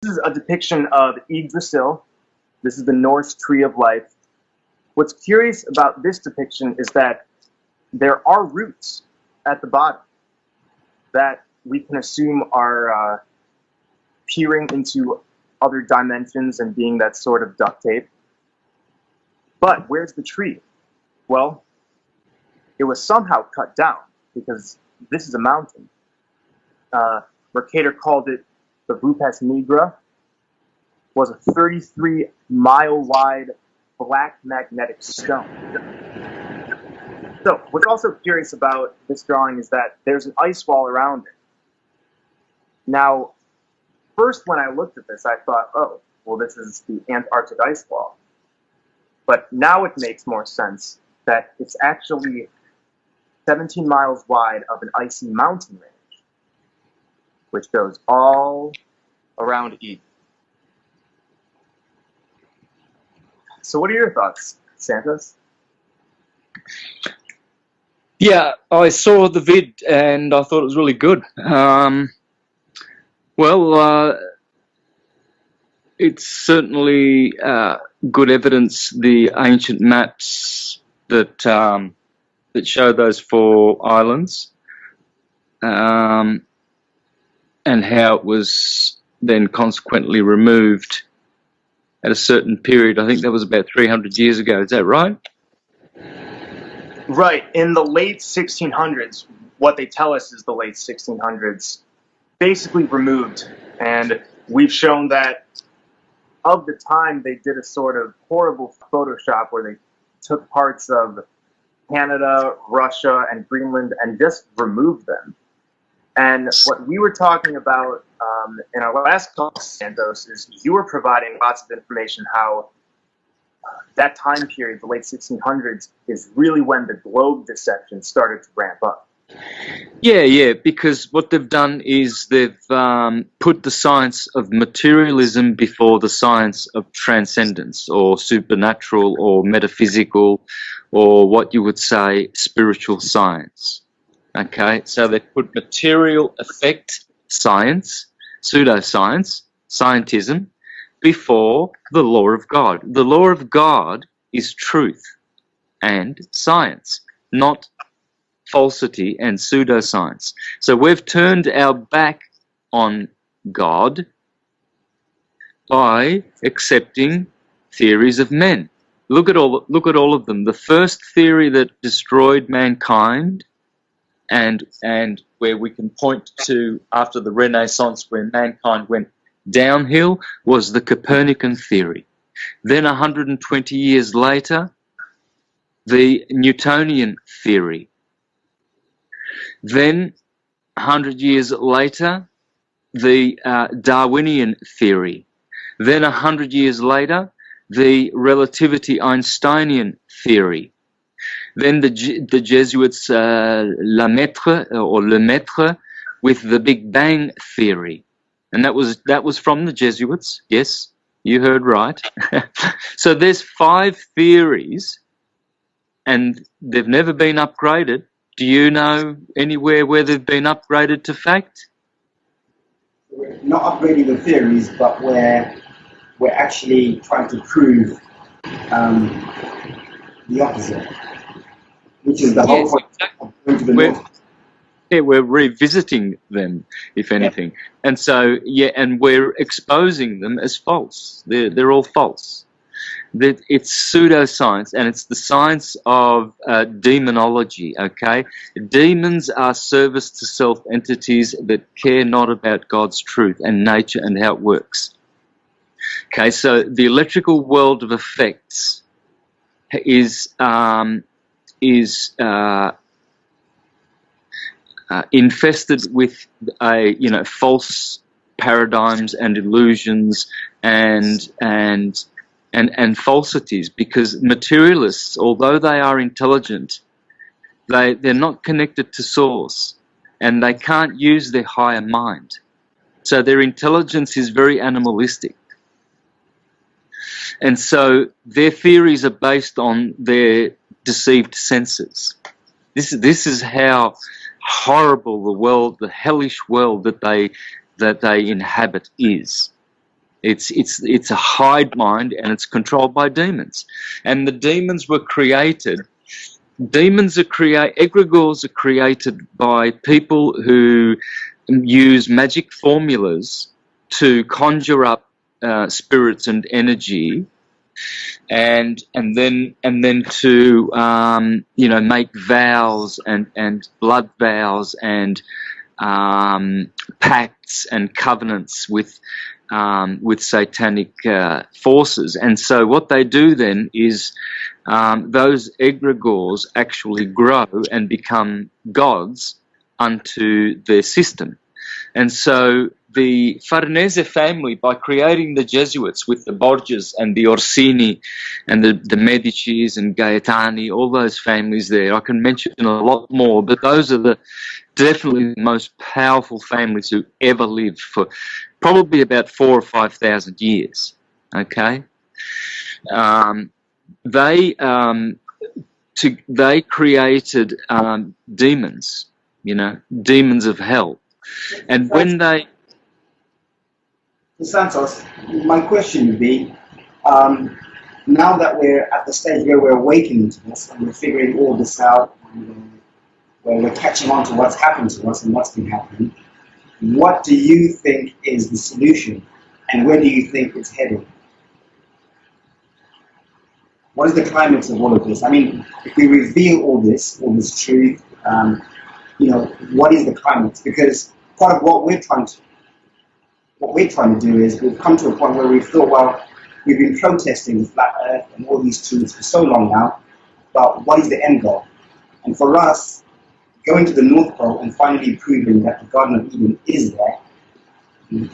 is a depiction of Yggdrasil. This is the Norse tree of life. What's curious about this depiction is that there are roots at the bottom that we can assume are peering into other dimensions and being that sort of duct tape. But where's the tree? Well, it was somehow cut down because this is a mountain. Mercator called it the Rupes Nigra, was a 33-mile-wide black magnetic stone. So what's also curious about this drawing is that there's an ice wall around it. Now, first when I looked at this, I thought, oh, well, this is the Antarctic ice wall. But now it makes more sense that it's actually 17 miles wide of an icy mountain range, which goes all around Eden. So what are your thoughts, Santos? Yeah, I saw the vid and I thought it was really good. It's certainly good evidence, the ancient maps that that show those 4 islands, and how it was then consequently removed at a certain period. I think that was about 300 years ago. Is that right? Right. In the late 1600s, what they tell us is the late 1600s, basically removed. And we've shown that of the time they did a sort of horrible Photoshop where they took parts of Canada, Russia, and Greenland and just removed them. And what we were talking about in our last call, Santos, is you were providing lots of information how that time period, the late 1600s, is really when the globe dissection started to ramp up. Yeah, because what they've done is they've put the science of materialism before the science of transcendence or supernatural or metaphysical or what you would say spiritual science. Okay, so they put material effect science, pseudoscience, scientism, before the law of God. The law of God is truth and science, not falsity and pseudoscience. So we've turned our back on God by accepting theories of men. Look at all of them. The first theory that destroyed mankind, and where we can point to after the Renaissance where mankind went downhill, was the Copernican theory. Then 120 years later, the Newtonian theory. Then 100 years later, the Darwinian theory. Then 100 years later, the relativity Einsteinian theory. Then the Jesuits, Lemaitre, with the Big Bang theory, and that was from the Jesuits. Yes, you heard right. So there's 5 theories, and they've never been upgraded. Do you know anywhere where they've been upgraded to fact? We're not upgrading the theories, but we're actually trying to prove the opposite, which is the whole point of going to the north. Yeah, we're revisiting them, if anything. Yeah. And so, and we're exposing them as false. They're all false. It's pseudoscience, and it's the science of demonology, okay? Demons are service to self entities that care not about God's truth and nature and how it works. Okay, so the electrical world of effects is infested with false paradigms and illusions and falsities, because materialists, although they are intelligent, they're not connected to source, and they can't use their higher mind. So their intelligence is very animalistic. And so their theories are based on their deceived senses. This is how horrible the world, the hellish world that they inhabit is. It's a hive mind, and it's controlled by demons. And the demons were created. Egregores are created by people who use magic formulas to conjure up spirits and energy, and then to make vows and blood vows and pacts and covenants with satanic forces. And so what they do then is those egregores actually grow and become gods unto their system. And so the Farnese family, by creating the Jesuits with the Borgias and the Orsini and the Medicis and Gaetani, all those families there, I can mention a lot more, but those are definitely the most powerful families who ever lived for probably about 4,000 or 5,000 years. Okay, they created demons, demons of hell, and when they. Santos, my question would be, now that we're at the stage where we're awakening to this and we're figuring all this out, and where we're catching on to what's happened to us and what's been happening, what do you think is the solution, and where do you think it's heading? What is the climax of all of this? I mean, if we reveal all this truth, what is the climax? Because part of what we're trying to do is we've come to a point where we've thought, well, we've been protesting the flat earth and all these truths for so long now, but what is the end goal? And for us, going to the North Pole and finally proving that the Garden of Eden is there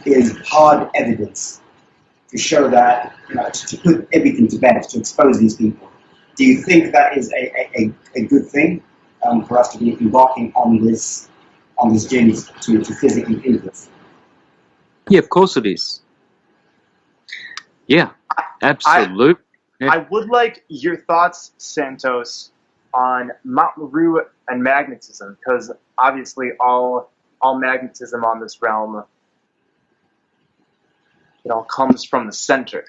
is hard evidence to show that, to put everything to bed, to expose these people. Do you think that is a good thing for us to be embarking on this journey to physically do this? Yeah, of course it is. Yeah, absolutely. I would like your thoughts, Santos, on Mount Meru and magnetism, because obviously all magnetism on this realm, it all comes from the center.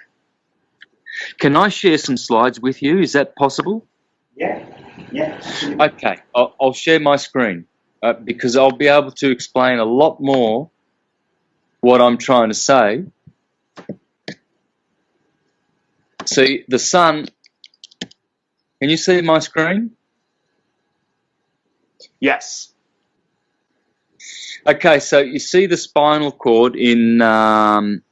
Can I share some slides with you? Is that possible? Yeah. Okay, I'll share my screen because I'll be able to explain a lot more what I'm trying to say. See, the sun, can you see my screen? Yes. Okay, so you see the spinal cord in the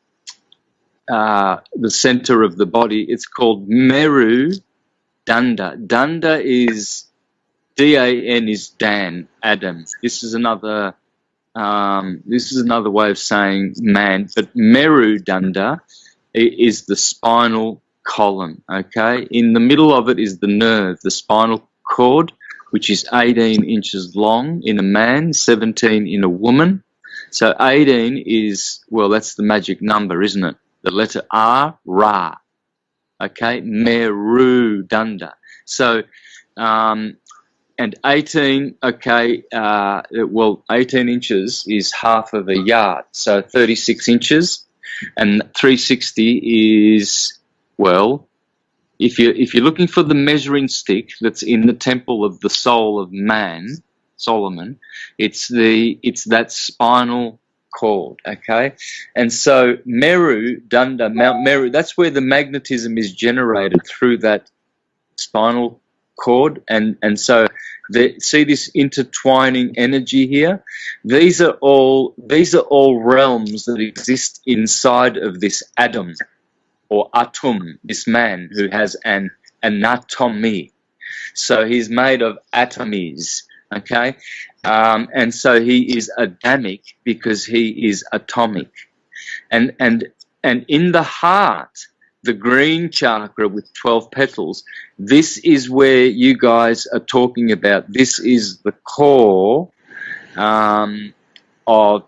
center of the body. It's called Meru Danda. Danda is D-A-N is Dan, Adam. This is another way of saying man, but Meru Danda is the spinal column. Okay, in the middle of it is the nerve, the spinal cord, which is 18 inches long in a man, 17 in a woman. So 18 is, well, that's the magic number, isn't it? The letter R, Ra. Okay, Meru Danda. So, and 18, okay, 18 inches is half of a yard, so 36 inches, and 360 is, well, if you're looking for the measuring stick that's in the temple of the soul of man, Solomon, it's that spinal cord, okay? And so Meru Danda, Mount Meru, that's where the magnetism is generated through that spinal cord, and so see this intertwining energy here? These are all realms that exist inside of this Adam or Atum, this man who has an anatomy. So he's made of atomies, okay? And so he is Adamic because he is atomic. And in the heart, the green chakra with 12 petals, this is where you guys are talking about. This is the core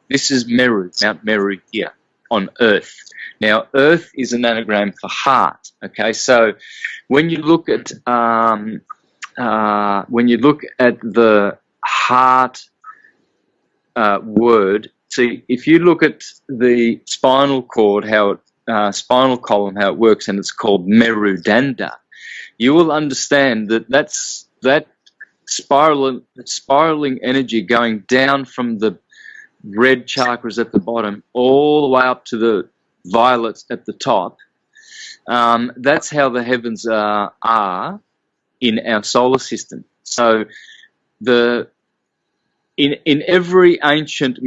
this is Meru, Mount Meru here on Earth. Now, Earth is an anagram for heart. Okay, so when you look at the heart word, see, if you look at the spinal cord, how spinal column, how it works, and it's called Merudanda, you will understand that that spiraling energy going down from the red chakras at the bottom all the way up to the violets at the top. That's how the heavens are in our solar system. So in every ancient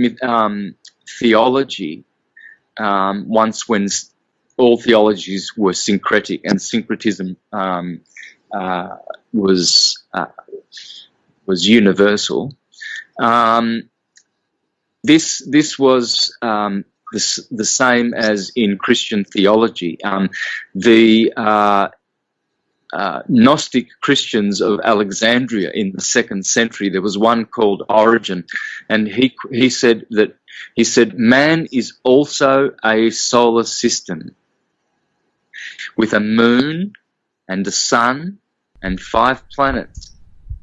theology, once when all theologies were syncretic and syncretism was universal, this was the same as in Christian theology. The Gnostic Christians of Alexandria in the 2nd century, there was one called Origen, and he said man is also a solar system with a moon and a sun and 5 planets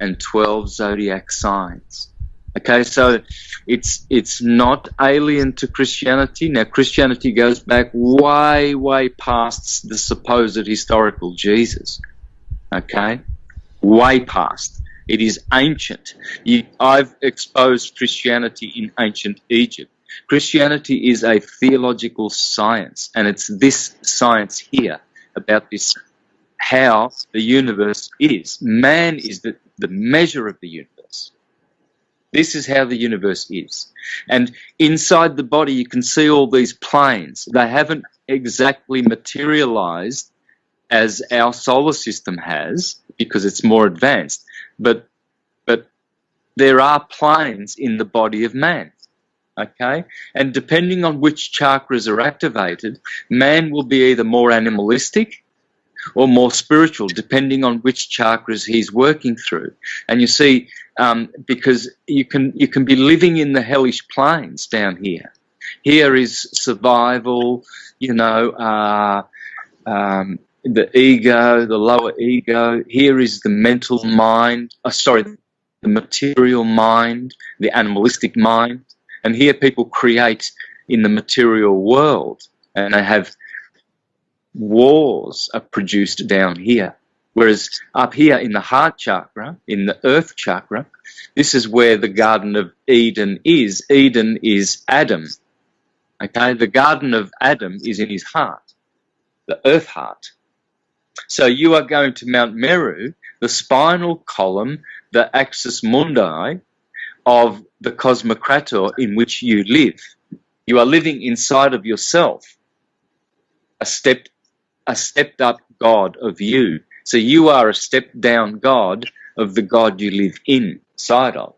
and 12 zodiac signs. Okay, so it's not alien to Christianity. Now, Christianity goes back way, way past the supposed historical Jesus. Okay, way past. It is ancient. I've exposed Christianity in ancient Egypt. Christianity is a theological science, and it's this science here about this, how the universe is. Man is the measure of the universe. This is how the universe is. And inside the body, you can see all these planes. They haven't exactly materialized as our solar system has, because it's more advanced. But there are planes in the body of man. Okay? And depending on which chakras are activated, man will be either more animalistic or more spiritual, depending on which chakras he's working through. And you see, because you can be living in the hellish planes down here. Here is survival, the ego, the lower ego. Here is the mental mind, the material mind, the animalistic mind. And here people create in the material world, and they have wars are produced down here. Whereas up here in the heart chakra, in the earth chakra, this is where the Garden of Eden is. Eden is Adam. Okay, the Garden of Adam is in his heart, the earth heart. So you are going to Mount Meru, the spinal column, the axis mundi of the cosmocrator in which you live. You are living inside of yourself, a stepped up God of you. So you are a stepped down God of the God you live inside of.